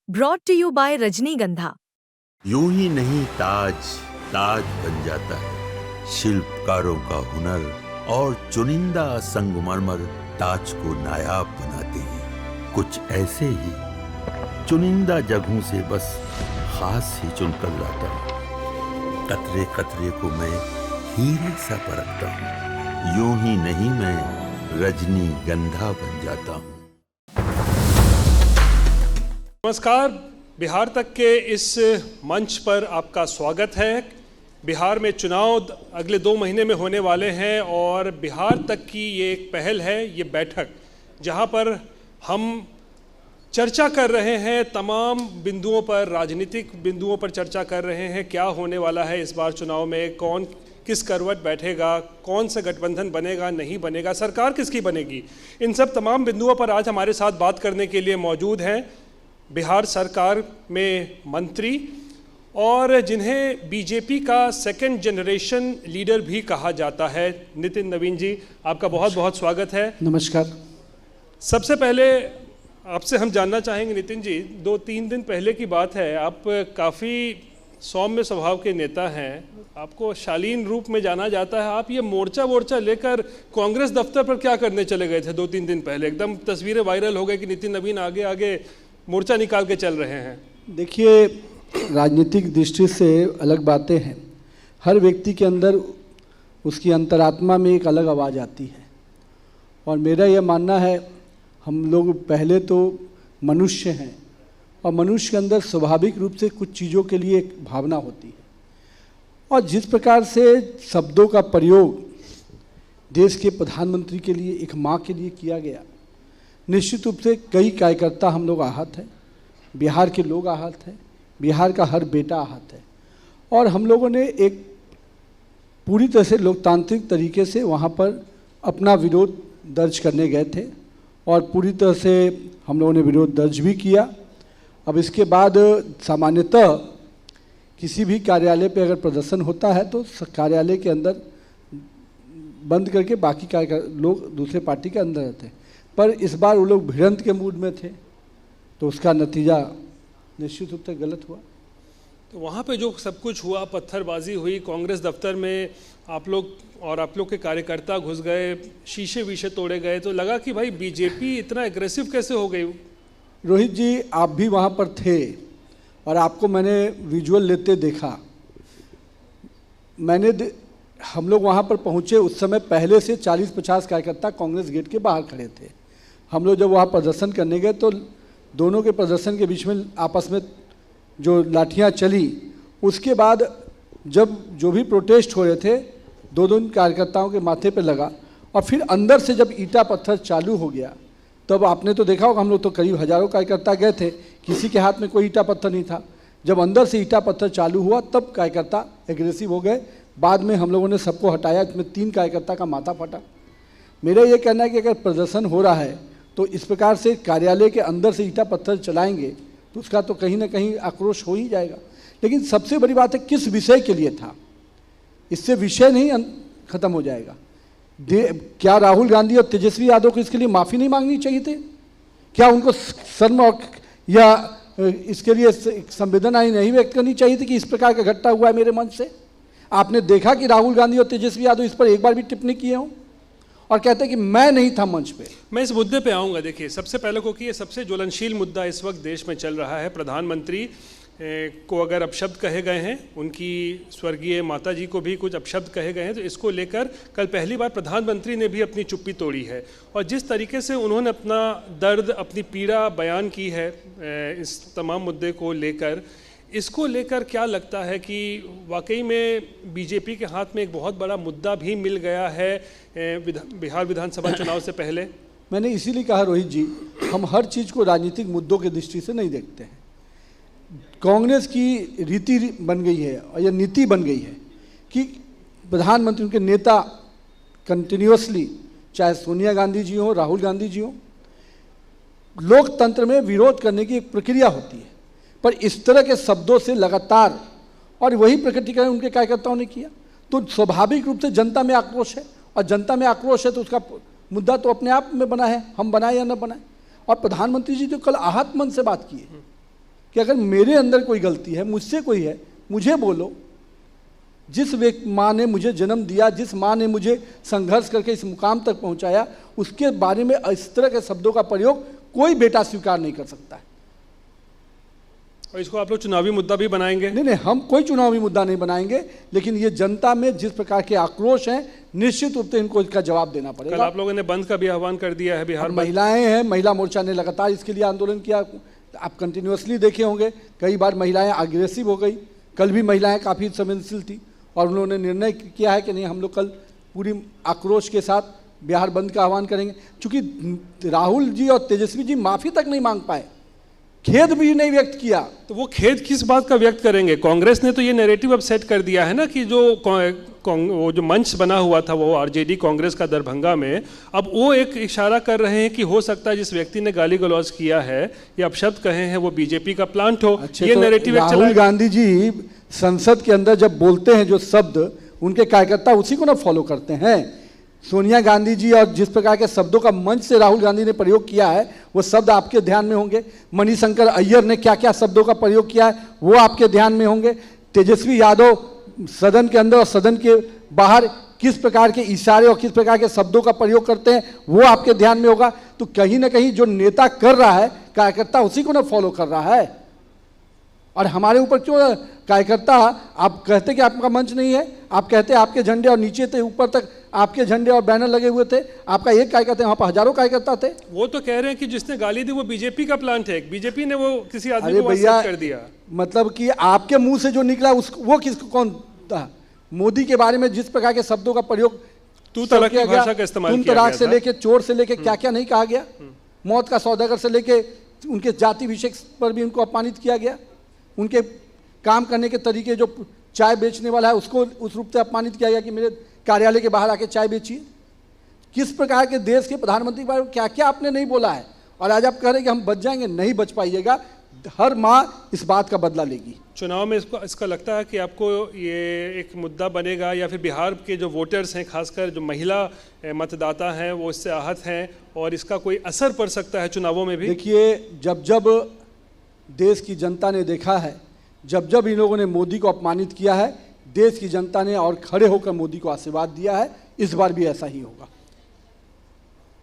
Brought to you bye रजनीगंधा। यूं ही नहीं ताज ताज बन जाता है, शिल्पकारों का हुनर और चुनिंदा संगमरमर ताज को नायाब बनाते हैं। कुछ ऐसे ही चुनिंदा जगहों से बस खास ही चुनकर लाता हूँ। कतरे कतरे को मैं हीरे सा परखता हूँ। यूं ही नहीं मैं रजनीगंधा बन जाता हूँ। नमस्कार, बिहार तक के इस मंच पर आपका स्वागत है। बिहार में चुनाव अगले 2 महीने में होने वाले हैं और बिहार तक की ये एक पहल है, ये बैठक, जहां पर हम चर्चा कर रहे हैं तमाम बिंदुओं पर, राजनीतिक बिंदुओं पर चर्चा कर रहे हैं। क्या होने वाला है इस बार चुनाव में, कौन किस करवट बैठेगा, कौन सा गठबंधन बनेगा नहीं बनेगा, सरकार किसकी बनेगी, इन सब तमाम बिंदुओं पर आज हमारे साथ बात करने के लिए मौजूद हैं बिहार सरकार में मंत्री और जिन्हें बीजेपी का सेकंड जनरेशन लीडर भी कहा जाता है, नितिन नवीन जी, आपका बहुत बहुत स्वागत है। नमस्कार। सबसे पहले आपसे हम जानना चाहेंगे नितिन जी, 2-3 दिन पहले की बात है, आप काफ़ी सौम्य स्वभाव के नेता हैं, आपको शालीन रूप में जाना जाता है। आप ये मोर्चा लेकर कांग्रेस दफ्तर पर क्या करने चले गए थे 2-3 दिन पहले? एकदम तस्वीरें वायरल हो गई कि नितिन नवीन आगे आगे मोर्चा निकाल के चल रहे हैं। देखिए, राजनीतिक दृष्टि से अलग बातें हैं। हर व्यक्ति के अंदर उसकी अंतरात्मा में एक अलग आवाज़ आती है और मेरा यह मानना है, हम लोग पहले तो मनुष्य हैं और मनुष्य के अंदर स्वाभाविक रूप से कुछ चीज़ों के लिए एक भावना होती है और जिस प्रकार से शब्दों का प्रयोग देश के प्रधानमंत्री के लिए, एक माँ के लिए किया गया, निश्चित रूप से कई कार्यकर्ता हम लोग आहत हैं, बिहार के लोग आहत हैं, बिहार का हर बेटा आहत है और हम लोगों ने एक पूरी तरह से लोकतांत्रिक तरीके से वहाँ पर अपना विरोध दर्ज करने गए थे और पूरी तरह से हम लोगों ने विरोध दर्ज भी किया। अब इसके बाद सामान्यतः किसी भी कार्यालय पे अगर प्रदर्शन होता है तो कार्यालय के अंदर बंद करके बाकी लोग दूसरे पार्टी के अंदर रहते हैं, पर इस बार वो लोग भिड़ंत के मूड में थे तो उसका नतीजा निश्चित रूप से गलत हुआ। तो वहाँ पे जो सब कुछ हुआ, पत्थरबाजी हुई, कांग्रेस दफ्तर में आप लोग और आप लोग के कार्यकर्ता घुस गए, शीशे तोड़े गए, तो लगा कि भाई बीजेपी इतना एग्रेसिव कैसे हो गई? रोहित जी, आप भी वहाँ पर थे और आपको मैंने विजुअल लेते देखा। हम लोग वहाँ पर पहुँचे, उस समय पहले से 40-50 कार्यकर्ता कांग्रेस गेट के बाहर खड़े थे। हम लोग जब वहाँ प्रदर्शन करने गए तो दोनों के प्रदर्शन के बीच में आपस में जो लाठियाँ चली, उसके बाद जब जो भी प्रोटेस्ट हो रहे थे, दो कार्यकर्ताओं के माथे पे लगा और फिर अंदर से जब ईंटा पत्थर चालू हो गया, तब आपने तो देखा होगा, हम लोग तो करीब हज़ारों कार्यकर्ता गए थे, किसी के हाथ में कोई ईंटा पत्थर नहीं था। जब अंदर से ईंटा पत्थर चालू हुआ तब कार्यकर्ता एग्रेसिव हो गए। बाद में हम लोगों ने सबको हटाया, इसमें 3 कार्यकर्ता का माथा फटा। मेरा ये कहना है कि अगर प्रदर्शन हो रहा है तो इस प्रकार से कार्यालय के अंदर से ईंटा पत्थर चलाएंगे तो उसका तो कहीं ना कहीं आक्रोश हो ही जाएगा। लेकिन सबसे बड़ी बात है किस विषय के लिए था, इससे विषय नहीं खत्म हो जाएगा। क्या राहुल गांधी और तेजस्वी यादव को इसके लिए माफ़ी नहीं मांगनी चाहिए थे? क्या उनको शर्म और या इसके लिए संवेदना नहीं व्यक्त करनी चाहिए थी कि इस प्रकार का घटना हुआ है मेरे मंच से? आपने देखा कि राहुल गांधी और तेजस्वी यादव इस पर एक बार भी टिप्पणी किए हों और कहते हैं कि मैं नहीं था मंच पे? मैं इस मुद्दे पे आऊँगा। देखिए, सबसे पहले को कि ये सबसे ज्वलनशील मुद्दा इस वक्त देश में चल रहा है। प्रधानमंत्री को अगर अपशब्द कहे गए हैं, उनकी स्वर्गीय माता जी को भी कुछ अपशब्द कहे गए हैं, तो इसको लेकर कल पहली बार प्रधानमंत्री ने भी अपनी चुप्पी तोड़ी है और जिस तरीके से उन्होंने अपना दर्द, अपनी पीड़ा बयान की है इस तमाम मुद्दे को लेकर, इसको लेकर क्या लगता है कि वाकई में बीजेपी के हाथ में एक बहुत बड़ा मुद्दा भी मिल गया है बिहार विधानसभा चुनाव से पहले? मैंने इसीलिए कहा रोहित जी, हम हर चीज़ को राजनीतिक मुद्दों की दृष्टि से नहीं देखते हैं। कांग्रेस की रीति बन गई है और यह नीति बन गई है कि प्रधानमंत्री, उनके नेता कंटिन्यूअसली, चाहे सोनिया गांधी जी हो, राहुल गांधी जी हो, लोकतंत्र में विरोध करने की एक प्रक्रिया होती है, पर इस तरह के शब्दों से लगातार, और वही प्रकटीकरण उनके कार्यकर्ताओं ने किया, तो स्वाभाविक रूप से जनता में आक्रोश है और जनता में आक्रोश है तो उसका मुद्दा तो अपने आप में बना है, हम बनाए या न बनाए। और प्रधानमंत्री जी तो कल आहत मन से बात किए, कि अगर मेरे अंदर कोई गलती है, मुझसे कोई है, मुझे बोलो। जिस माँ ने मुझे जन्म दिया, जिस माँ ने मुझे संघर्ष करके इस मुकाम तक पहुंचाया, उसके बारे में इस तरह के शब्दों का प्रयोग कोई बेटा स्वीकार नहीं कर सकता है। और इसको आप लोग चुनावी मुद्दा भी बनाएंगे? नहीं, हम कोई चुनावी मुद्दा नहीं बनाएंगे, लेकिन ये जनता में जिस प्रकार के आक्रोश हैं, निश्चित रूप से इनको इसका जवाब देना कल पड़ेगा। आप लोगों ने बंद का भी आह्वान कर दिया है बिहार में। महिलाएं हैं, महिला मोर्चा ने लगातार इसके लिए आंदोलन किया। आप कंटिन्यूअसली देखे होंगे, कई बार महिलाएं अग्रेसिव हो गई। कल भी महिलाएं काफ़ी संवेदनशील थी और उन्होंने निर्णय किया है कि नहीं, हम लोग कल पूरी आक्रोश के साथ बिहार बंद का आह्वान करेंगे। चूंकि राहुल जी और तेजस्वी जी माफ़ी तक नहीं मांग पाए, खेद भी नहीं व्यक्त किया। तो वो खेद किस बात का व्यक्त करेंगे? कांग्रेस ने तो ये नैरेटिव अब सेट कर दिया है ना कि वो जो मंच बना हुआ था वो आरजेडी कांग्रेस का दरभंगा में, अब वो एक इशारा कर रहे हैं कि हो सकता है जिस व्यक्ति ने गाली गलौज किया है या अपशब्द कहे हैं वो बीजेपी का प्लांट हो। ये तो नैरेटिव राहुल गांधी जी संसद के अंदर जब बोलते हैं जो शब्द, उनके कार्यकर्ता उसी को ना फॉलो करते हैं। सोनिया गांधी जी और जिस प्रकार के शब्दों का मंच से राहुल गांधी ने प्रयोग किया है, वो शब्द आपके ध्यान में होंगे। मणिशंकर अय्यर ने क्या क्या शब्दों का प्रयोग किया है, वो आपके ध्यान में होंगे। तेजस्वी यादव सदन के अंदर और सदन के बाहर किस प्रकार के इशारे और किस प्रकार के शब्दों का प्रयोग करते हैं, वो आपके ध्यान में होगा। तो कहीं ना कहीं जो नेता कर रहा है, कार्यकर्ता उसी को ना फॉलो कर रहा है। और हमारे ऊपर क्यों कार्यकर्ता, आप कहते कि आपका मंच नहीं है, आप कहते आपके झंडे और नीचे थे, ऊपर तक आपके झंडे और बैनर लगे हुए थे, आपका एक कार्यकर्ता, वहां पर हजारों कार्यकर्ता थे। वो तो कह रहे हैं कि जिसने गाली दी वो बीजेपी का प्लांट है, बीजेपी ने वो किसी आदमी अरे को भैया, कर दिया। मतलब कि आपके मुंह से जो निकला वो किसको, कौन था? मोदी के बारे में जिस प्रकार के शब्दों का प्रयोग तू तलाक की भाषा का इस्तेमाल तुम किया तलाक गया से था। लेके, चोर से लेके क्या क्या नहीं कहा गया। मौत का सौदागर से लेके उनके जाति विषय पर भी उनको अपमानित किया गया। उनके काम करने के तरीके, जो चाय बेचने वाला है उसको उस रूप से अपमानित किया गया कि मेरे कार्यालय के बाहर आके चाय बेचिए। किस प्रकार के देश के प्रधानमंत्री के बारे में क्या क्या आपने नहीं बोला है, और आज आप कह रहे हैं कि हम बच जाएंगे। नहीं बच पाइएगा, हर माँ इस बात का बदला लेगी। चुनाव में इसका लगता है कि आपको ये एक मुद्दा बनेगा, या फिर बिहार के जो वोटर्स हैं, खासकर जो महिला मतदाता हैं, वो इससे आहत हैं और इसका कोई असर पड़ सकता है चुनावों में भी? देखिए, जब जब देश की जनता ने देखा है, जब जब इन लोगों ने मोदी को अपमानित किया है, देश की जनता ने और खड़े होकर मोदी को आशीर्वाद दिया है। इस बार भी ऐसा ही होगा।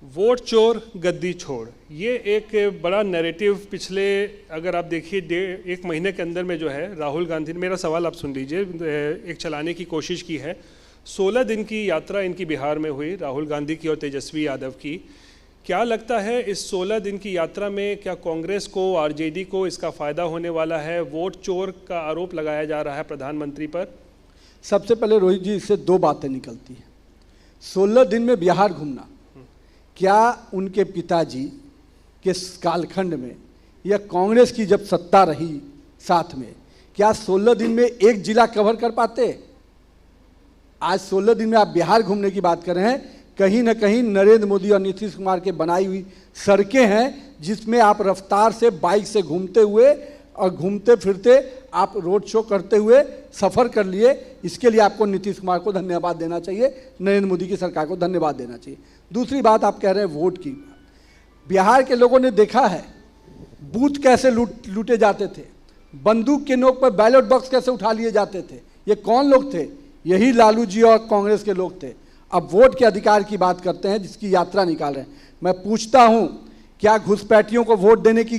वोट चोर गद्दी छोड़, ये एक बड़ा नैरेटिव पिछले, अगर आप देखिए एक महीने के अंदर में जो है राहुल गांधी ने, मेरा सवाल आप सुन लीजिए, एक चलाने की कोशिश की है। 16 दिन की यात्रा इनकी बिहार में हुई, राहुल गांधी की और तेजस्वी यादव की। क्या लगता है इस 16 दिन की यात्रा में क्या कांग्रेस को, आरजेडी को इसका फ़ायदा होने वाला है? वोट चोर का आरोप लगाया जा रहा है प्रधानमंत्री पर। सबसे पहले रोहित जी, इससे दो बातें निकलती हैं। 16 दिन में बिहार घूमना, क्या उनके पिताजी के कालखंड में या कांग्रेस की जब सत्ता रही साथ में, क्या 16 दिन में एक जिला कवर कर पाते? आज 16 दिन में आप बिहार घूमने की बात कर रहे हैं। कहीं ना कहीं नरेंद्र मोदी और नीतीश कुमार के बनाई हुई सड़कें हैं, जिसमें आप रफ्तार से बाइक से घूमते हुए और घूमते फिरते आप रोड शो करते हुए सफ़र कर लिए। इसके लिए आपको नीतीश कुमार को धन्यवाद देना चाहिए, नरेंद्र मोदी की सरकार को धन्यवाद देना चाहिए। दूसरी बात, आप कह रहे हैं वोट की। बिहार के लोगों ने देखा है बूथ कैसे लूटे जाते थे, बंदूक के नोक पर बैलेट बॉक्स कैसे उठा लिए जाते थे। ये कौन लोग थे? यही लालू जी और कांग्रेस के लोग थे। अब वोट के अधिकार की बात करते हैं, जिसकी यात्रा निकाल रहे हैं। मैं पूछता हूं, क्या घुसपैठियों को वोट देने की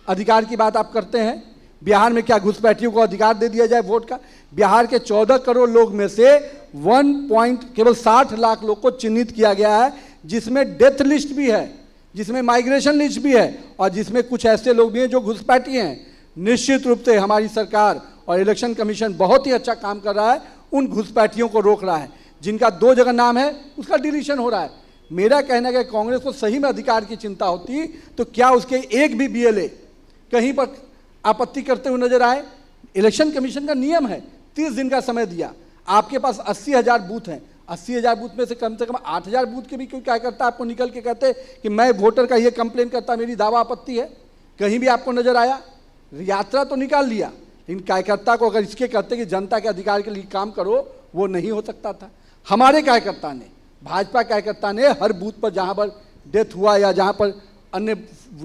अधिकार की बात आप करते हैं? बिहार में क्या घुसपैठियों को अधिकार दे दिया जाए वोट का? बिहार के 14 करोड़ लोग में से केवल 60 लाख लोग को चिन्हित किया गया है, जिसमें डेथ लिस्ट भी है, जिसमें माइग्रेशन लिस्ट भी है, और जिसमें कुछ ऐसे लोग भी हैं जो घुसपैठी हैं। निश्चित रूप से हमारी सरकार और इलेक्शन कमीशन बहुत ही अच्छा काम कर रहा है, उन घुसपैठियों को रोक रहा है। जिनका 2 जगह नाम है उसका डिलीशन हो रहा है। मेरा कहना है कि कांग्रेस को सही में अधिकार की चिंता होती तो क्या उसके एक भी बीएलए कहीं पर आपत्ति करते हुए नजर आए? इलेक्शन कमीशन का नियम है 30 दिन का समय दिया। आपके पास 80,000 बूथ हैं, 80,000 बूथ में से कम 8,000 बूथ के भी कोई क्या करता आपको निकल के कहते कि मैं वोटर का ये कंप्लेन करता, मेरी दावा आपत्ति है? कहीं भी आपको नजर आया? यात्रा तो निकाल लिया, लेकिन कार्यकर्ता को अगर इसके कहते कि जनता के अधिकार के लिए काम करो, वो नहीं हो सकता था। हमारे कार्यकर्ता ने, भाजपा कार्यकर्ता ने हर बूथ पर जहां पर डेथ हुआ या जहां पर अन्य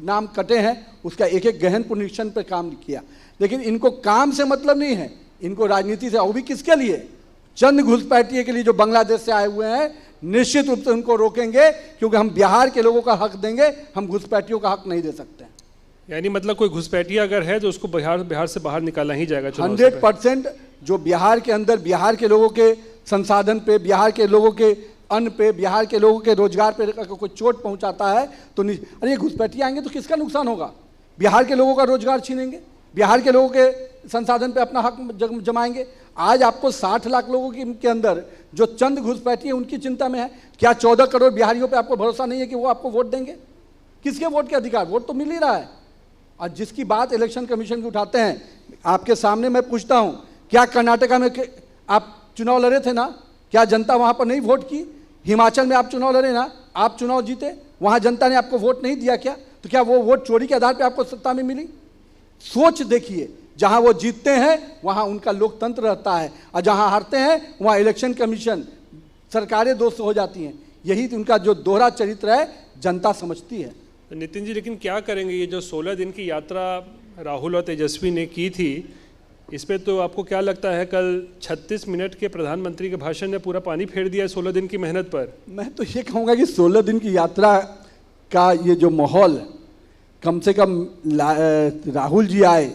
नाम कटे हैं, उसका एक एक गहन पुनरीक्षण पर काम किया। लेकिन इनको काम से मतलब नहीं है, इनको राजनीति से, और भी किसके लिए? चंद घुसपैठिए के लिए जो बांग्लादेश से आए हुए हैं। निश्चित रूप से उनको रोकेंगे, क्योंकि हम बिहार के लोगों का हक देंगे, हम घुसपैठियों का हक नहीं दे सकते हैं। यानी मतलब कोई घुसपैठिया अगर है तो उसको बिहार से बाहर निकालना ही जाएगा। 100% जो बिहार के अंदर बिहार के लोगों के संसाधन पे, बिहार के लोगों के अन्न पे, बिहार के लोगों के रोजगार पे अगर कोई चोट पहुंचाता है तो अरे घुसपैठिए आएंगे तो किसका नुकसान होगा? बिहार के लोगों का रोजगार छीनेंगे, बिहार के लोगों के संसाधन पे अपना हक जमाएंगे। आज आपको 60 लाख लोगों के अंदर जो चंद घुसपैठिए उनकी चिंता में है। क्या 14 करोड़ बिहारियों पे आपको भरोसा नहीं है कि वो आपको वोट देंगे? किसके वोट के अधिकार? वोट तो मिल ही रहा है। और जिसकी बात इलेक्शन कमीशन की उठाते हैं, आपके सामने मैं पूछता हूं, क्या कर्नाटका में आप चुनाव लड़े थे ना? क्या जनता वहां पर नहीं वोट की? हिमाचल में आप चुनाव लड़े ना, आप चुनाव जीते, वहां जनता ने आपको वोट नहीं दिया क्या? तो क्या वो वोट चोरी के आधार पर आपको सत्ता में मिली? सोच देखिए, जहां वो जीतते हैं वहां उनका लोकतंत्र रहता है, और जहां हारते हैं वहां इलेक्शन कमीशन, सरकारें दोस्त हो जाती हैं। यही उनका जो दोहरा चरित्र है, जनता समझती है। नितिन जी, लेकिन क्या करेंगे? ये जो 16 दिन की यात्रा राहुल और तेजस्वी ने की थी, इस पे तो आपको क्या लगता है कल 36 मिनट के प्रधानमंत्री के भाषण ने पूरा पानी फेर दिया है 16 दिन की मेहनत पर? मैं तो ये कहूँगा कि 16 दिन की यात्रा का ये जो माहौल, कम से कम राहुल जी आए,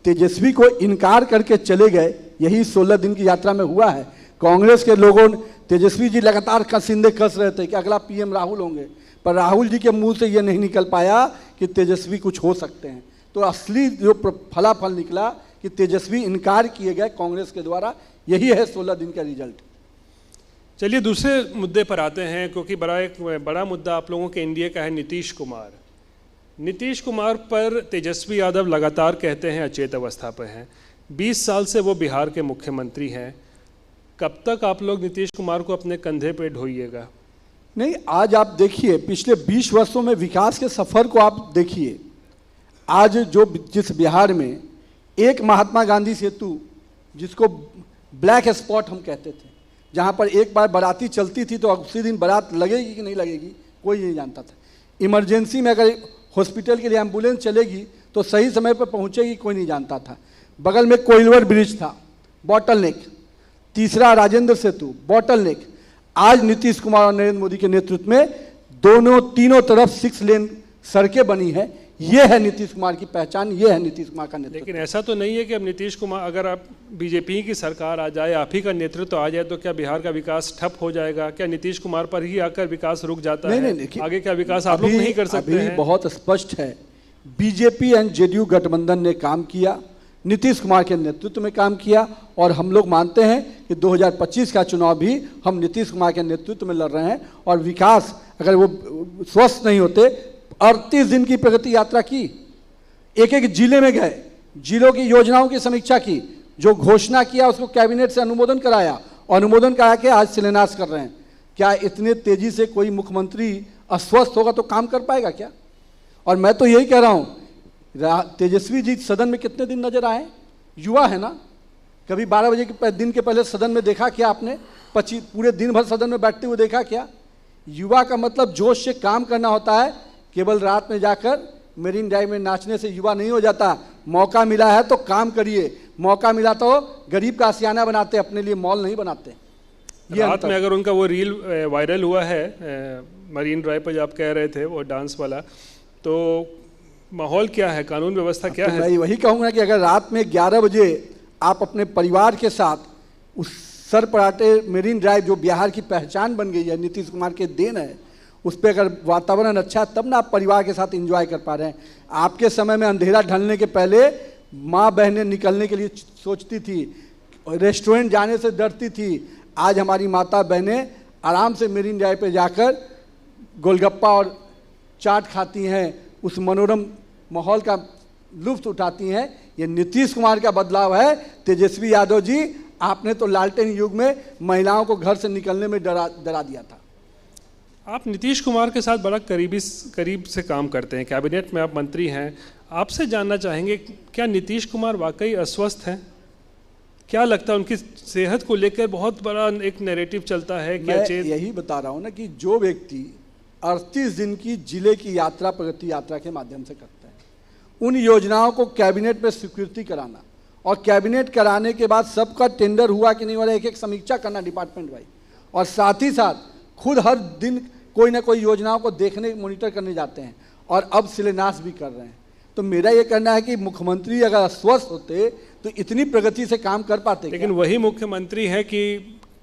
तेजस्वी को इनकार करके चले गए, यही 16 दिन की यात्रा में हुआ है। कांग्रेस के लोगों, तेजस्वी जी लगातार कसिंदे कस रहे थे कि अगला पीएम राहुल होंगे, पर राहुल जी के मुंह से ये नहीं निकल पाया कि तेजस्वी कुछ हो सकते हैं। तो असली जो फलाफल निकला कि तेजस्वी इनकार किए गए कांग्रेस के द्वारा, यही है 16 दिन का रिजल्ट। चलिए दूसरे मुद्दे पर आते हैं, क्योंकि एक बड़ा मुद्दा आप लोगों के एनडीए का है नीतीश कुमार। नीतीश कुमार पर तेजस्वी यादव लगातार कहते हैं अचेत अवस्था पर हैं। 20 साल से वो बिहार के मुख्यमंत्री हैं। कब तक आप लोग नीतीश कुमार को अपने कंधे पे ढोइएगा? नहीं, आज आप देखिए, पिछले 20 वर्षों में विकास के सफर को आप देखिए। आज जिस बिहार में एक महात्मा गांधी सेतु, जिसको ब्लैक स्पॉट हम कहते थे, जहां पर एक बार बाराती चलती थी तो उसी दिन बारात लगेगी कि नहीं लगेगी कोई नहीं जानता था। इमरजेंसी में अगर हॉस्पिटल के लिए एम्बुलेंस चलेगी तो सही समय पर पहुंचेगी कोई नहीं जानता था। बगल में कोइलवर ब्रिज था, बॉटल नेक। तीसरा राजेंद्र सेतु, बॉटल नेक। आज नीतीश कुमार और नरेंद्र मोदी के नेतृत्व में तीनों तरफ 6 लेन सड़कें बनी है। ये है नीतीश कुमार की पहचान, ये है नीतीश कुमार का नेतृत्व। लेकिन ऐसा तो नहीं है कि अब नीतीश कुमार, अगर आप बीजेपी की सरकार आ जाए, आप ही का नेतृत्व आ जाए, तो क्या बिहार का विकास ठप हो जाएगा? क्या नीतीश कुमार पर ही आकर विकास रुक जाता है? नहीं, आगे क्या विकास आप लोग नहीं कर सकते हैं? बहुत स्पष्ट है, बीजेपी एंड जेडीयू गठबंधन ने काम किया, नीतीश कुमार के नेतृत्व में काम किया, और हम लोग मानते हैं कि 2025 का चुनाव भी हम नीतीश कुमार के नेतृत्व में लड़ रहे हैं। और विकास, अगर वो स्वस्थ नहीं होते, 38 दिन की प्रगति यात्रा की, एक एक जिले में गए, जिलों की योजनाओं की समीक्षा की, जो घोषणा किया उसको कैबिनेट से अनुमोदन कराया, अनुमोदन करा के आज शिलान्यास कर रहे हैं। क्या इतने तेजी से कोई मुख्यमंत्री अस्वस्थ होगा तो काम कर पाएगा क्या? और मैं तो यही कह रहा हूँ, तेजस्वी जी सदन में कितने दिन नजर आए? युवा है ना, कभी 12 बजे के दिन के पहले सदन में देखा क्या आपने? पूरे दिन भर सदन में बैठते हुए देखा क्या? युवा का मतलब जोश से काम करना होता है, केवल रात में जाकर मेरीन ड्राइव में नाचने से युवा नहीं हो जाता। मौका मिला है तो काम करिए, मौका मिला तो गरीब का आशियाना बनाते, अपने लिए मॉल नहीं बनाते। रात में अगर उनका वो रील वायरल हुआ है मरीन ड्राइव पर, जो आप कह रहे थे वो डांस वाला, तो माहौल क्या है, कानून व्यवस्था क्या है? मैं वही कहूँगा कि अगर रात में 11 बजे आप अपने परिवार के साथ उस सरपराटे मेरीन ड्राइव, जो बिहार की पहचान बन गई है, नीतीश कुमार के देन है, उस पर अगर वातावरण अच्छा है तब ना आप परिवार के साथ एंजॉय कर पा रहे हैं। आपके समय में अंधेरा ढलने के पहले माँ बहनें निकलने के लिए सोचती थी, रेस्टोरेंट जाने से डरती थी। आज हमारी माता बहनें आराम से मेरीन ड्राइव पे जाकर गोलगप्पा और चाट खाती हैं, उस मनोरम माहौल का लुत्फ उठाती हैं। ये नीतीश कुमार का बदलाव है। तेजस्वी यादव जी, आपने तो लालटेन युग में महिलाओं को घर से निकलने में डरा दिया था। आप नीतीश कुमार के साथ बड़ा करीब से काम करते हैं, कैबिनेट में आप मंत्री हैं, आपसे जानना चाहेंगे क्या नीतीश कुमार वाकई अस्वस्थ हैं? क्या लगता है उनकी सेहत को लेकर बहुत बड़ा एक नैरेटिव चलता है कि मैं यही बता रहा हूँ ना कि जो व्यक्ति 38 दिन की जिले की यात्रा प्रगति यात्रा के माध्यम से करते हैं। उन योजनाओं को कैबिनेट में स्वीकृति कराना और कैबिनेट कराने के बाद सबका टेंडर हुआ कि नहीं हो रहा, एक एक समीक्षा करना डिपार्टमेंट वाइज, और साथ ही साथ खुद हर दिन कोई ना कोई योजनाओं को देखने मॉनिटर करने जाते हैं और अब शिलान्यास भी कर रहे हैं। तो मेरा ये कहना है कि मुख्यमंत्री अगर स्वस्थ होते तो इतनी प्रगति से काम कर पाते। लेकिन वही मुख्यमंत्री है कि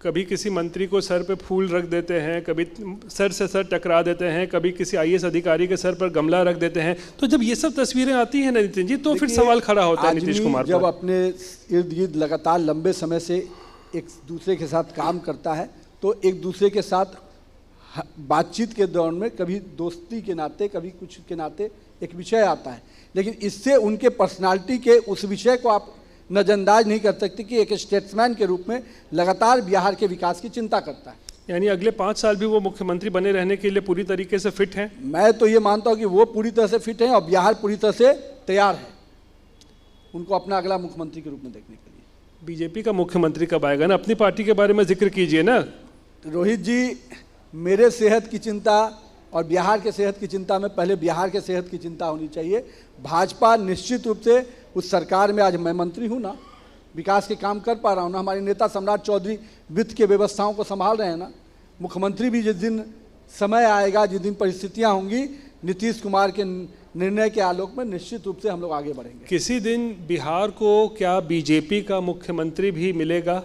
कभी किसी मंत्री को सर पे फूल रख देते हैं, कभी सर से सर टकरा देते हैं, कभी किसी आईएएस अधिकारी के सर पर गमला रख देते हैं। तो जब ये सब तस्वीरें आती हैं ना नितिन जी, तो फिर सवाल खड़ा होता है नीतीश कुमार जब पर। अपने इर्द गिर्द लगातार लंबे समय से एक दूसरे के साथ काम करता है तो एक दूसरे के साथ बातचीत के दौरान में कभी दोस्ती के नाते, कभी कुछ के नाते एक विषय आता है, लेकिन इससे उनके पर्सनालिटी के उस विषय को आप नजरअंदाज नहीं कर सकते कि एक स्टेट्समैन के रूप में लगातार बिहार के विकास की चिंता करता है। यानी अगले 5 साल भी वो मुख्यमंत्री बने रहने के लिए पूरी तरीके से फिट हैं? मैं तो ये मानता हूँ कि वो पूरी तरह से फिट हैं और बिहार पूरी तरह से तैयार है उनको अपना अगला मुख्यमंत्री के रूप में देखने के लिए। बीजेपी का मुख्यमंत्री कब आएगा ना, अपनी पार्टी के बारे में जिक्र कीजिए ना। रोहित जी, मेरे सेहत की चिंता और बिहार के सेहत की चिंता में पहले बिहार के सेहत की चिंता होनी चाहिए। भाजपा निश्चित रूप से उस सरकार में, आज मैं मंत्री हूँ ना, विकास के काम कर पा रहा हूँ ना, हमारे नेता सम्राट चौधरी वित्त के व्यवस्थाओं को संभाल रहे हैं ना। मुख्यमंत्री भी जिस दिन समय आएगा, जिस दिन परिस्थितियाँ होंगी, नीतीश कुमार के निर्णय के आलोक में निश्चित रूप से हम लोग आगे बढ़ेंगे। किसी दिन बिहार को क्या बीजेपी का मुख्यमंत्री भी मिलेगा?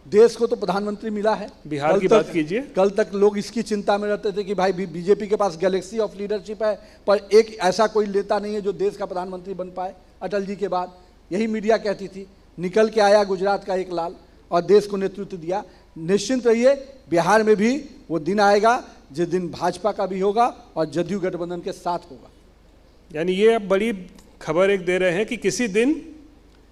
देश को तो प्रधानमंत्री मिला है। बिहार की बात कीजिए। कल तक लोग इसकी चिंता में रहते थे कि भाई बीजेपी के पास गैलेक्सी ऑफ लीडरशिप है, पर एक ऐसा कोई नेता नहीं है जो देश का प्रधानमंत्री बन पाए अटल जी के बाद। यही मीडिया कहती थी। निकल के आया गुजरात का एक लाल और देश को नेतृत्व दिया। निश्चिंत रहिए, बिहार में भी वो दिन आएगा जिस दिन भाजपा का भी होगा और जदयू गठबंधन के साथ होगा। यानी ये अब बड़ी खबर एक दे रहे हैं कि किसी दिन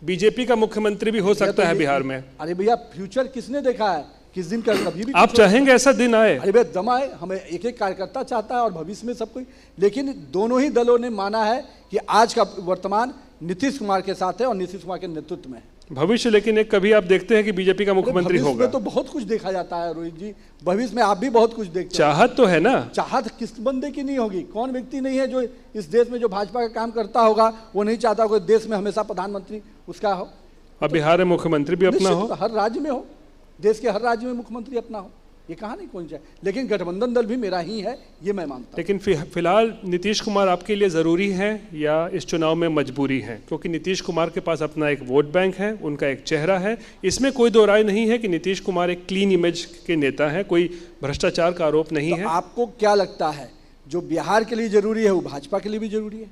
बीजेपी का मुख्यमंत्री भी हो सकता है बिहार में। अरे भैया, फ्यूचर किसने देखा है? किस दिन का कभी भी आप चाहेंगे ऐसा दिन आए? अरे भैया, दम आए। हमें एक एक कार्यकर्ता चाहता है और भविष्य में सब कोई, लेकिन दोनों ही दलों ने माना है कि आज का वर्तमान नीतीश कुमार के साथ है और नीतीश कुमार के नेतृत्व में है। भविष्य लेकिन एक कभी आप देखते हैं कि बीजेपी का मुख्यमंत्री होगा? भविष्य में तो बहुत कुछ देखा जाता है रोहित जी, भविष्य में आप भी बहुत कुछ देखते हैं। चाहत तो है ना। चाहत किस बंदे की नहीं होगी? कौन व्यक्ति नहीं है जो इस देश में जो भाजपा का काम करता होगा वो नहीं चाहता होगा देश में हमेशा प्रधानमंत्री उसका हो और बिहार में मुख्यमंत्री भी अपना हो, हर राज्य में हो, देश के हर राज्य में मुख्यमंत्री अपना हो। ये कहा नहीं कौन चाहिए, लेकिन गठबंधन दल भी मेरा ही है, ये मैं मानता हूं। लेकिन फिलहाल नीतीश कुमार आपके लिए ज़रूरी है या इस चुनाव में मजबूरी है? क्योंकि नीतीश कुमार के पास अपना एक वोट बैंक है, उनका एक चेहरा है। इसमें कोई दो राय नहीं है कि नीतीश कुमार एक क्लीन इमेज के नेता है, कोई भ्रष्टाचार का आरोप नहीं है। आपको क्या लगता है जो बिहार के लिए जरूरी है वो भाजपा के लिए भी जरूरी है?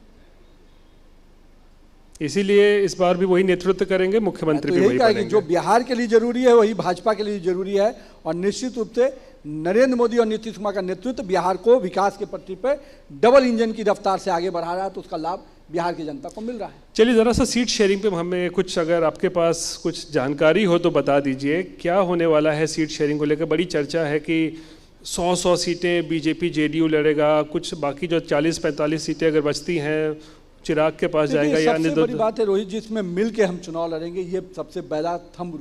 इसीलिए इस बार भी वही नेतृत्व करेंगे, मुख्यमंत्री भी वही बनेंगे। जो बिहार के लिए जरूरी है वही भाजपा के लिए जरूरी है और निश्चित रूप से नरेंद्र मोदी और नीतीश कुमार का नेतृत्व बिहार को विकास के पटरी पर डबल इंजन की रफ्तार से आगे बढ़ा रहा है, तो उसका लाभ बिहार की जनता को मिल रहा है। चलिए जरा सा सीट शेयरिंग पे हमें कुछ, अगर आपके पास कुछ जानकारी हो तो बता दीजिए, क्या होने वाला है सीट शेयरिंग को लेकर? बड़ी चर्चा है कि 100 सीटें बीजेपी जेडीयू लड़ेगा, कुछ बाकी जो 40-45 सीटें अगर बचती हैं चिराग के पास जाएगा या अन्य। सबसे बड़ी बात है रोहित जी, इसमें मिल के हम चुनाव लड़ेंगे, ये सबसे पहला थंब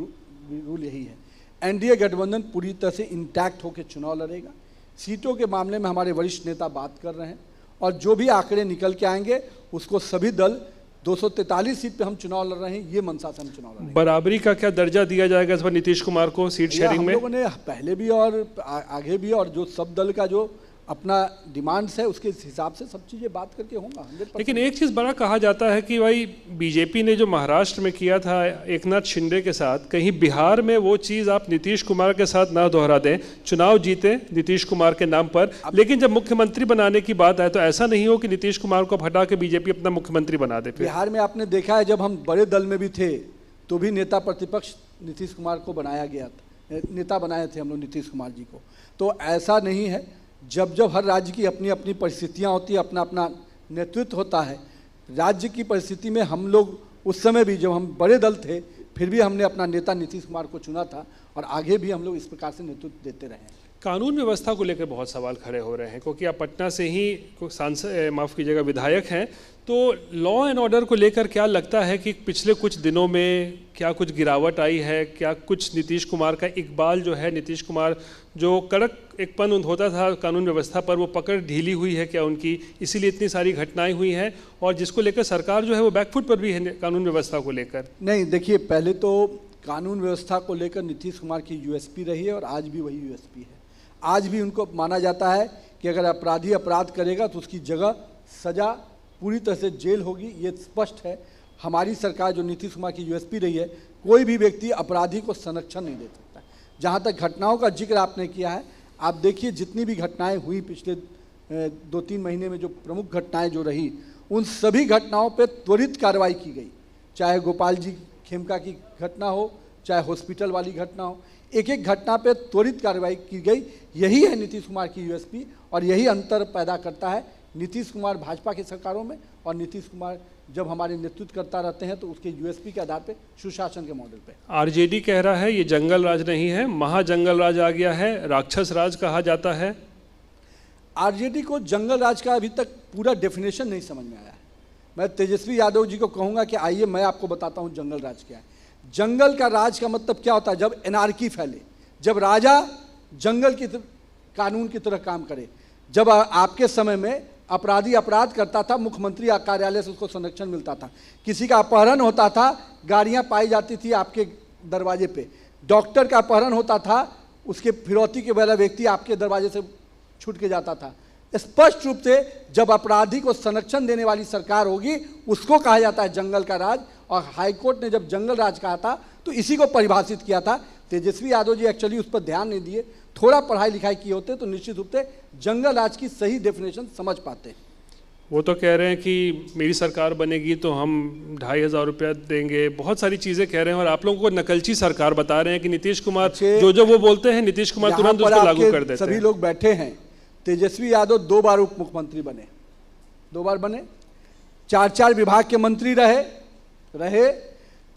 रूल यही है। एनडीए गठबंधन पूरी तरह से इंटैक्ट होकर चुनाव लड़ेगा। सीटों के मामले में हमारे वरिष्ठ नेता बात कर रहे हैं और जो भी आंकड़े निकल के आएंगे उसको सभी दल 243 सीट पे हम चुनाव लड़ रहे हैं, ये मंशा से हम चुनाव लड़ रहे हैं। बराबरी का क्या दर्जा दिया जाएगा इस बार नीतीश कुमार को सीट शेयरिंग में? हम लोगों ने पहले भी और आगे भी, और जो सब दल का जो अपना डिमांड्स है उसके हिसाब से सब चीज़ें बात करके होगा 100%। लेकिन एक चीज़ बड़ा कहा जाता है कि भाई बीजेपी ने जो महाराष्ट्र में किया था एकनाथ शिंदे के साथ, कहीं बिहार में वो चीज़ आप नीतीश कुमार के साथ ना दोहरा दें। चुनाव जीते नीतीश कुमार के नाम पर, लेकिन जब मुख्यमंत्री बनाने की बात आए तो ऐसा नहीं हो कि नीतीश कुमार को हटा के बीजेपी अपना मुख्यमंत्री बना दे। बिहार में आपने देखा है जब हम बड़े दल में भी थे तो भी नेता प्रतिपक्ष नीतीश कुमार को बनाया गया था, नेता बनाए थे हम लोग नीतीश कुमार जी को। तो ऐसा नहीं है, जब जब हर राज्य की अपनी अपनी परिस्थितियाँ होती है, अपना अपना नेतृत्व होता है। राज्य की परिस्थिति में हम लोग उस समय भी जब हम बड़े दल थे फिर भी हमने अपना नेता नीतीश कुमार को चुना था और आगे भी हम लोग इस प्रकार से नेतृत्व देते रहे हैं। कानून व्यवस्था को लेकर बहुत सवाल खड़े हो रहे हैं क्योंकि आप पटना से ही सांसद, माफ़ कीजिएगा, विधायक हैं, तो लॉ एंड ऑर्डर को लेकर क्या लगता है कि पिछले कुछ दिनों में क्या कुछ गिरावट आई है? क्या कुछ नीतीश कुमार का इकबाल जो है, नीतीश कुमार जो कड़क एक पन होता था कानून व्यवस्था पर, वो पकड़ ढीली हुई है क्या उनकी, इसीलिए इतनी सारी घटनाएं हुई हैं, और जिसको लेकर सरकार जो है वो बैकफुट पर भी है कानून व्यवस्था को लेकर? नहीं, देखिए, पहले तो कानून व्यवस्था को लेकर नीतीश कुमार की यूएसपी रही है और आज भी वही यूएसपी है। आज भी उनको माना जाता है कि अगर अपराधी अपराध करेगा तो उसकी जगह सजा पूरी तरह से जेल होगी, ये स्पष्ट है। हमारी सरकार जो नीतीश कुमार की यूएसपी रही है, कोई भी व्यक्ति अपराधी को संरक्षण नहीं दे सकता। जहाँ तक घटनाओं का जिक्र आपने किया है, आप देखिए जितनी भी घटनाएं हुई पिछले 2-3 महीने में, जो प्रमुख घटनाएं जो रही, उन सभी घटनाओं पर त्वरित कार्रवाई की गई। चाहे गोपाल जी खेमका की घटना हो, चाहे हॉस्पिटल वाली घटना हो, एक एक घटना पे त्वरित कार्रवाई की गई। यही है नीतीश कुमार की यूएसपी, और यही अंतर पैदा करता है नीतीश कुमार भाजपा की सरकारों में और नीतीश कुमार जब हमारे नेतृत्व करता रहते हैं तो उसके यूएसपी के आधार पे, सुशासन के मॉडल पे। आरजेडी कह रहा है ये जंगल राज नहीं है, महाजंगल राज आ गया है, राक्षस राज कहा जाता है। आरजेडी को जंगल राज का अभी तक पूरा डेफिनेशन नहीं समझ में आया है। मैं तेजस्वी यादव जी को कहूँगा कि आइए मैं आपको बताता हूँ जंगल राज क्या है। जंगल का राज का मतलब क्या होता है? जब एनार्की फैले, जब राजा जंगल की कानून की तरह काम करे। जब आपके समय में अपराधी अपराध करता था, मुख्यमंत्री कार्यालय से उसको संरक्षण मिलता था। किसी का अपहरण होता था, गाड़ियां पाई जाती थी आपके दरवाजे पे। डॉक्टर का अपहरण होता था, उसके फिरौती के वाला व्यक्ति आपके दरवाजे से छूट के जाता था। स्पष्ट रूप से जब अपराधी को संरक्षण देने वाली सरकार होगी, उसको कहा जाता है जंगल का राज। और हाईकोर्ट ने जब जंगल राज कहा था तो इसी को परिभाषित किया था। तेजस्वी यादव जी एक्चुअली उस पर ध्यान नहीं दिए, थोड़ा पढ़ाई लिखाई किए होते तो निश्चित रूप से जंगल राज की सही डेफिनेशन समझ पाते। वो तो कह रहे हैं कि मेरी सरकार बनेगी तो हम 2,500 रुपया देंगे, बहुत सारी चीज़ें कह रहे हैं, और आप लोगों को नकलची सरकार बता रहे हैं कि नीतीश कुमार जो वो बोलते हैं नीतीश कुमार तुरंत उसको लागू कर देते हैं। सभी लोग बैठे हैं, तेजस्वी यादव 2 बार उप मुख्यमंत्री बने, 2 बार बने, 4 विभाग के मंत्री रहे।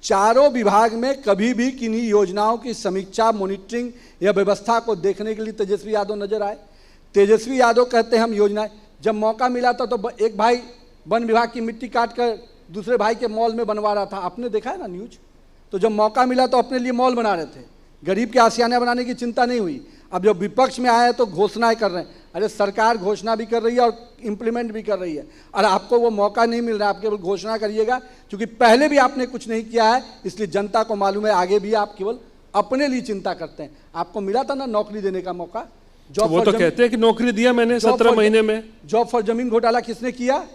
चारों विभाग में कभी भी किन्हीं योजनाओं की समीक्षा, मॉनिटरिंग या व्यवस्था को देखने के लिए तेजस्वी यादव नजर आए। तेजस्वी यादव कहते हैं हम योजनाएं, जब मौका मिला था तो एक भाई वन विभाग की मिट्टी काट कर दूसरे भाई के मॉल में बनवा रहा था, आपने देखा है ना न्यूज। तो जब मौका मिला तो अपने लिए मॉल बना रहे थे, गरीब के आशियाने बनाने की चिंता नहीं हुई। अब जब विपक्ष में आए तो घोषणाएं कर रहे हैं। अरे सरकार घोषणा भी कर रही है और इम्प्लीमेंट भी कर रही है, और आपको वो मौका नहीं मिल रहा है। आप केवल घोषणा करिएगा, क्योंकि पहले भी आपने कुछ नहीं किया है, इसलिए जनता को मालूम है आगे भी आप केवल अपने लिए चिंता करते हैं। आपको मिला था ना नौकरी देने का मौका, जॉब वो तो कहते हैं कि नौकरी दिया मैंने 17 महीने में। जॉब फॉर जमीन घोटाला किसने किया?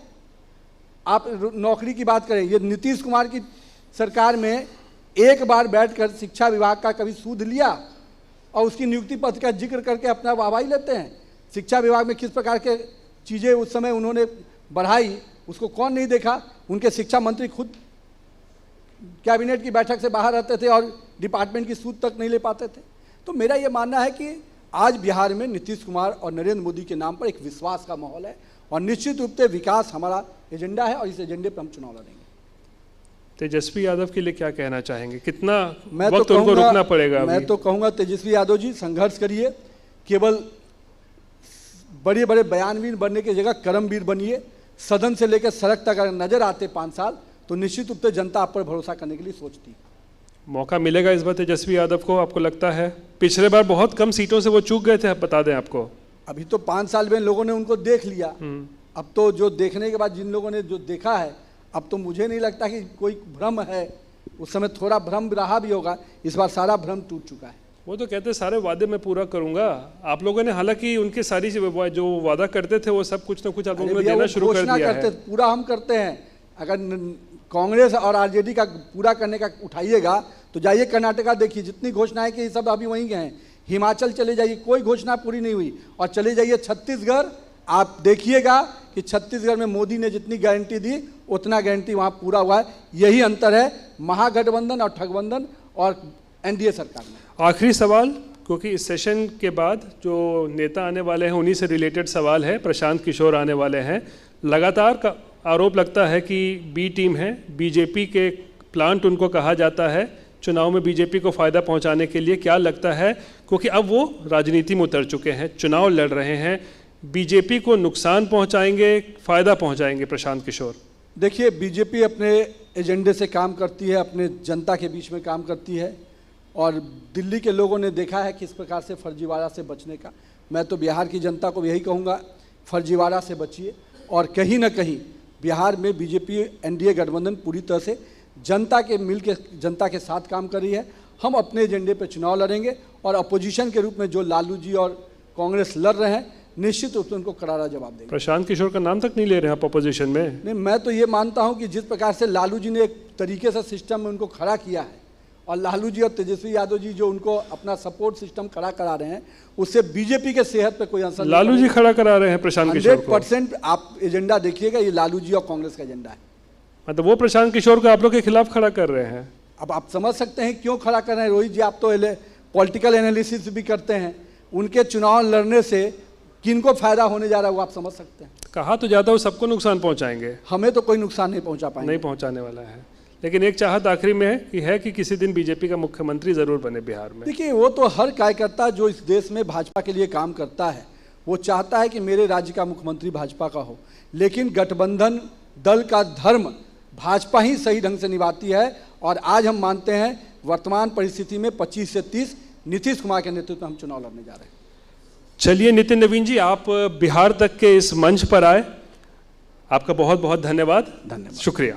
आप नौकरी की बात करें, ये नीतीश कुमार की सरकार में एक बार बैठकर शिक्षा विभाग का कभी सूद लिया और उसकी नियुक्ति पत्र का जिक्र करके अपना वाहवाही लेते हैं। शिक्षा विभाग में किस प्रकार के चीज़ें उस समय उन्होंने बढ़ाई, उसको कौन नहीं देखा? उनके शिक्षा मंत्री खुद कैबिनेट की बैठक से बाहर रहते थे और डिपार्टमेंट की सूद तक नहीं ले पाते थे। तो मेरा ये मानना है कि आज बिहार में नीतीश कुमार और नरेंद्र मोदी के नाम पर एक विश्वास का माहौल है, और निश्चित रूप से विकास हमारा एजेंडा है, और इस एजेंडे पर हम चुनाव लड़ेंगे। तेजस्वी यादव के लिए क्या कहना चाहेंगे? कितना वक्त उनको रुकना पड़ेगा? मैं तो कहूँगा तेजस्वी यादव जी संघर्ष करिए, केवल बड़े बड़े बयानवीर बनने की जगह कर्मवीर बनिए। सदन से लेकर सड़क तक अगर नजर आते 5 साल तो निश्चित रूप से जनता आप पर भरोसा करने के लिए सोचती। मौका मिलेगा इस बार तेजस्वी यादव को, आपको लगता है? पिछले बार बहुत कम सीटों से वो चूक गए थे, बता दें आपको। अभी तो 5 साल में लोगों ने उनको देख लिया, अब तो जो देखने के बाद जिन लोगों ने जो देखा है, अब तो मुझे नहीं लगता कि कोई भ्रम है। उस समय थोड़ा भ्रम रहा भी होगा, इस बार सारा भ्रम टूट चुका है। वो तो कहते सारे वादे मैं पूरा करूंगा। आप लोगों ने हालांकि उनके सारी जो वादा करते थे वो सब कुछ ना कुछ आप लोगों ने देना शुरू कर दिया है। पूरा हम करते हैं। अगर कांग्रेस और आरजेडी का पूरा करने का उठाइएगा तो जाइए कर्नाटका देखिए, जितनी घोषणाएं की सब अभी वहीं गए हैं। हिमाचल चले जाइए, कोई घोषणा पूरी नहीं हुई। और चले जाइए छत्तीसगढ़, आप देखिएगा कि छत्तीसगढ़ में मोदी ने जितनी गारंटी दी उतना गारंटी वहाँ पूरा हुआ है। यही अंतर है महागठबंधन और ठगबंधन और एनडीए सरकार में। आखिरी सवाल, क्योंकि इस सेशन के बाद जो नेता आने वाले हैं उन्हीं से रिलेटेड सवाल है। प्रशांत किशोर आने वाले हैं। लगातार का आरोप लगता है कि बी टीम है, बीजेपी के प्लांट उनको कहा जाता है चुनाव में बीजेपी को फ़ायदा पहुंचाने के लिए। क्या लगता है, क्योंकि अब वो राजनीति में उतर चुके हैं, चुनाव लड़ रहे हैं, बीजेपी को नुकसान पहुंचाएंगे, फ़ायदा पहुंचाएंगे प्रशांत किशोर? देखिए, बीजेपी अपने एजेंडे से काम करती है, अपने जनता के बीच में काम करती है, और दिल्ली के लोगों ने देखा है किस प्रकार से फर्जीवाड़ा से बचने का। मैं तो बिहार की जनता को यही कहूँगा, फर्जीवाड़ा से बचिए, और कहीं ना कहीं बिहार में बीजेपी एनडीए गठबंधन पूरी तरह से जनता के साथ काम कर रही है। हम अपने एजेंडे पर चुनाव लड़ेंगे, और अपोजिशन के रूप में जो लालू जी और कांग्रेस लड़ रहे हैं, निश्चित रूप से उनको करारा जवाब देंगे। प्रशांत किशोर का नाम तक नहीं ले रहे हैं आप अपोजिशन में? नहीं, मैं तो ये मानता हूं कि जिस प्रकार से लालू जी ने एक तरीके से सिस्टम में उनको खड़ा किया है, और लालू जी और तेजस्वी यादव जी जो उनको अपना सपोर्ट सिस्टम खड़ा करा रहे हैं, उससे बीजेपी के सेहत पे कोई असर नहीं। लालू जी खड़ा करा रहे हैं प्रशांत किशोर को? 100% आप एजेंडा देखिएगा, ये लालू जी और कांग्रेस का एजेंडा है। मतलब वो प्रशांत किशोर को आप लोग के खिलाफ खड़ा कर रहे हैं? अब आप समझ सकते हैं क्यों खड़ा कर रहे हैं। रोहित जी, आप तो पॉलिटिकल एनालिसिस भी करते हैं, उनके चुनाव लड़ने से किनको फायदा होने जा रहा है वो आप समझ सकते हैं। कहा तो जाता है सबको नुकसान पहुंचाएंगे, हमें तो कोई नुकसान नहीं पहुंचा पाएंगे। नहीं पहुंचाने वाला है, लेकिन एक चाहत आखिरी में है कि किसी दिन बीजेपी का मुख्यमंत्री जरूर बने बिहार में। देखिए, वो तो हर कार्यकर्ता जो इस देश में भाजपा के लिए काम करता है, वो चाहता है कि मेरे राज्य का मुख्यमंत्री भाजपा का हो, लेकिन गठबंधन दल का धर्म भाजपा ही सही ढंग से निभाती है, और आज हम मानते हैं वर्तमान परिस्थिति में 25 से 30 नीतीश कुमार के नेतृत्व में हम चुनाव लड़ने जा रहे हैं। चलिए नितिन नवीन जी, आप बिहार तक के इस मंच पर आए, आपका बहुत बहुत धन्यवाद। धन्यवाद, शुक्रिया।